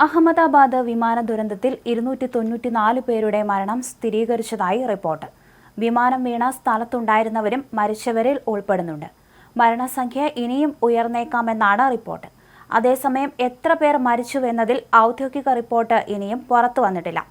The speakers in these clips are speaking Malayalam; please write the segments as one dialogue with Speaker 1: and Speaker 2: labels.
Speaker 1: അഹമ്മദാബാദ് വിമാന ദുരന്തത്തിൽ 294 പേരുടെ മരണം സ്ഥിരീകരിച്ചതായി റിപ്പോർട്ട്. വിമാനം വീണ സ്ഥലത്തുണ്ടായിരുന്നവരും മരിച്ചവരിൽ ഉൾപ്പെടുന്നുണ്ട്. മരണസംഖ്യ ഇനിയും ഉയർന്നേക്കാമെന്നാണ് റിപ്പോർട്ട്. അതേസമയം എത്ര പേർ മരിച്ചുവെന്നതിൽ ഔദ്യോഗിക റിപ്പോർട്ട് ഇനിയും പുറത്തു വന്നിട്ടില്ല.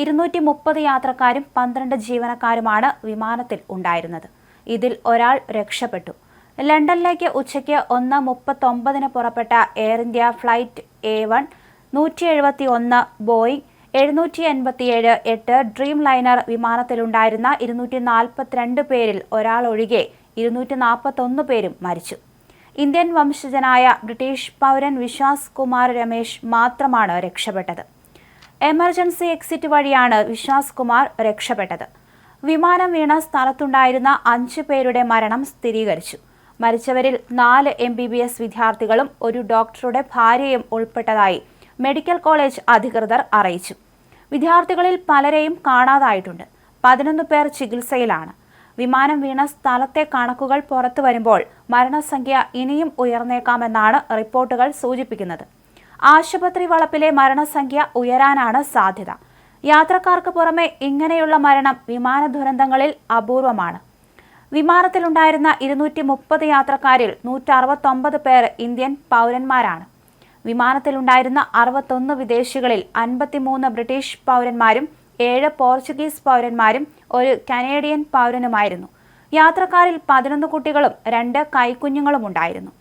Speaker 1: 230 യാത്രക്കാരും 12 ജീവനക്കാരുമാണ് വിമാനത്തിൽ ഉണ്ടായിരുന്നത്. ഇതിൽ ഒരാൾ രക്ഷപ്പെട്ടു. ലണ്ടനിലേക്ക് ഉച്ചയ്ക്ക് 1:39 പുറപ്പെട്ട air India flight A1 171 Boeing 787-8 Dreamliner വിമാനത്തിലുണ്ടായിരുന്ന 242 പേരിൽ ഒരാൾ ഒഴികെ 241 പേരും മരിച്ചു. ഇന്ത്യൻ വംശജനായ ബ്രിട്ടീഷ് പൗരൻ വിശ്വാസ് കുമാർ രമേശ് മാത്രമാണ് രക്ഷപ്പെട്ടത്. എമർജൻസി എക്സിറ്റ് വഴിയാണ് വിശ്വാസ് കുമാർ രക്ഷപ്പെട്ടത്. വിമാനം വീണ സ്ഥലത്തുണ്ടായിരുന്ന 5 പേരുടെ മരണം സ്ഥിരീകരിച്ചു. മരിച്ചവരിൽ 4 MBBS വിദ്യാർത്ഥികളും ഒരു ഡോക്ടറുടെ ഭാര്യയും ഉൾപ്പെട്ടതായി മെഡിക്കൽ കോളേജ് അധികൃതർ അറിയിച്ചു. വിദ്യാർത്ഥികളിൽ പലരെയും കാണാതായിട്ടുണ്ട്. 11 പേർ ചികിത്സയിലാണ്. വിമാനം വീണ സ്ഥലത്തെ കണക്കുകൾ പുറത്തു വരുമ്പോൾ മരണസംഖ്യ ഇനിയും ഉയർന്നേക്കാമെന്നാണ് റിപ്പോർട്ടുകൾ സൂചിപ്പിക്കുന്നത്. ആശുപത്രി വളപ്പിലെ മരണസംഖ്യ ഉയരാനാണ് സാധ്യത. യാത്രക്കാർക്ക് പുറമെ ഇങ്ങനെയുള്ള മരണം വിമാന ദുരന്തങ്ങളിൽ അപൂർവമാണ്. വിമാനത്തിലുണ്ടായിരുന്ന 230 യാത്രക്കാരിൽ 169 പേർ ഇന്ത്യൻ പൗരന്മാരാണ്. വിമാനത്തിലുണ്ടായിരുന്ന 61 വിദേശികളിൽ 53 ബ്രിട്ടീഷ് പൗരന്മാരും 7 പോർച്ചുഗീസ് പൗരന്മാരും ഒരു കനേഡിയൻ പൗരനുമായിരുന്നു. യാത്രക്കാരിൽ 11 കുട്ടികളും 2 കൈക്കുഞ്ഞുങ്ങളും ഉണ്ടായിരുന്നു.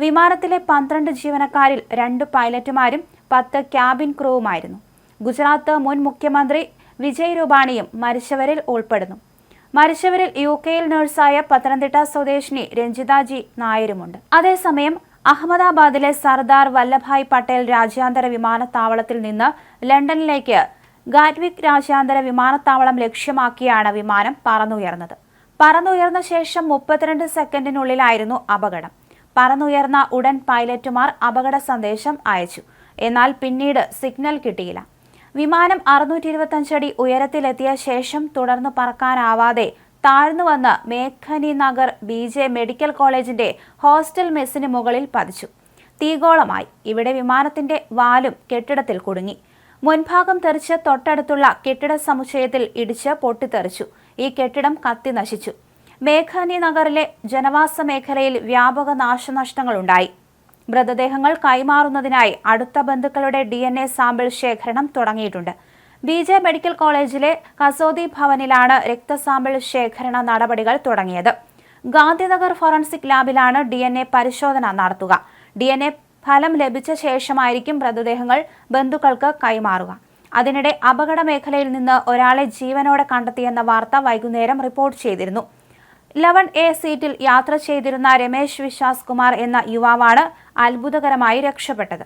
Speaker 1: വിമാനത്തിലെ 12 ജീവനക്കാരിൽ 2 പൈലറ്റുമാരും 10 ക്യാബിൻ ക്രൂവുമായിരുന്നു. ഗുജറാത്ത് മുൻ മുഖ്യമന്ത്രി വിജയ് രൂപാണിയും മരിച്ചവരിൽ ഉൾപ്പെടുന്നു. മരിച്ചവരിൽ UK-യിൽ നഴ്സായ പത്തനംതിട്ട സ്വദേശിനി രഞ്ജിത ജി നായരുമുണ്ട്. അതേസമയം അഹമ്മദാബാദിലെ സർദാർ വല്ലഭായ് പട്ടേൽ രാജ്യാന്തര വിമാനത്താവളത്തിൽ നിന്ന് ലണ്ടനിലേക്ക് ഗാറ്റ്വിക് രാജ്യാന്തര വിമാനത്താവളം ലക്ഷ്യമാക്കിയാണ് വിമാനം പറന്നുയർന്നത്. പറന്നുയർന്ന ശേഷം 32 സെക്കൻഡിനുള്ളിലായിരുന്നു അപകടം. പറന്നുയർന്ന ഉടൻ പൈലറ്റുമാർ അപകട സന്ദേശം അയച്ചു. എന്നാൽ പിന്നീട് സിഗ്നൽ കിട്ടിയില്ല. വിമാനം 625 അടി ഉയരത്തിലെത്തിയ ശേഷം തുടർന്ന് പറക്കാനാവാതെ താഴ്ന്നുവന്ന് മേഘനി നഗർ BJ മെഡിക്കൽ കോളേജിന്റെ ഹോസ്റ്റൽ മെസ്സിന് മുകളിൽ പതിച്ചു. തീഗോളമായി. ഇവിടെ വിമാനത്തിന്റെ വാലും കെട്ടിടത്തിൽ കുടുങ്ങി. മുൻഭാഗം തെറിച്ച് തൊട്ടടുത്തുള്ള കെട്ടിട സമുച്ചയത്തിൽ ഇടിച്ച് പൊട്ടിത്തെറിച്ചു. ഈ കെട്ടിടം കത്തി നശിച്ചു. മേഘനി നഗറിലെ ജനവാസ മേഖലയിൽ വ്യാപക നാശനഷ്ടങ്ങളുണ്ടായി. മൃതദേഹങ്ങൾ കൈമാറുന്നതിനായി അടുത്ത ബന്ധുക്കളുടെ DNA സാമ്പിൾ ശേഖരണം തുടങ്ങിയിട്ടുണ്ട്. BJ മെഡിക്കൽ കോളേജിലെ കസോദി ഭവനിലാണ് രക്തസാമ്പിൾ ശേഖരണ നടപടികൾ തുടങ്ങിയത്. ഗാന്ധിനഗർ ഫോറൻസിക് ലാബിലാണ് DNA പരിശോധന നടത്തുക. DNA ഫലം ലഭിച്ച ശേഷമായിരിക്കും മൃതദേഹങ്ങൾ ബന്ധുക്കൾക്ക് കൈമാറുക. അതിനിടെ അപകട മേഖലയിൽ നിന്ന് ഒരാളെ ജീവനോടെ കണ്ടെത്തിയെന്ന വാർത്ത വൈകുന്നേരം റിപ്പോർട്ട് ചെയ്തിരുന്നു. 11A സീറ്റിൽ യാത്ര ചെയ്തിരുന്ന രമേശ് വിശ്വാസ് കുമാർ എന്ന യുവാവാണ് അത്ഭുതകരമായി രക്ഷപ്പെട്ടത്.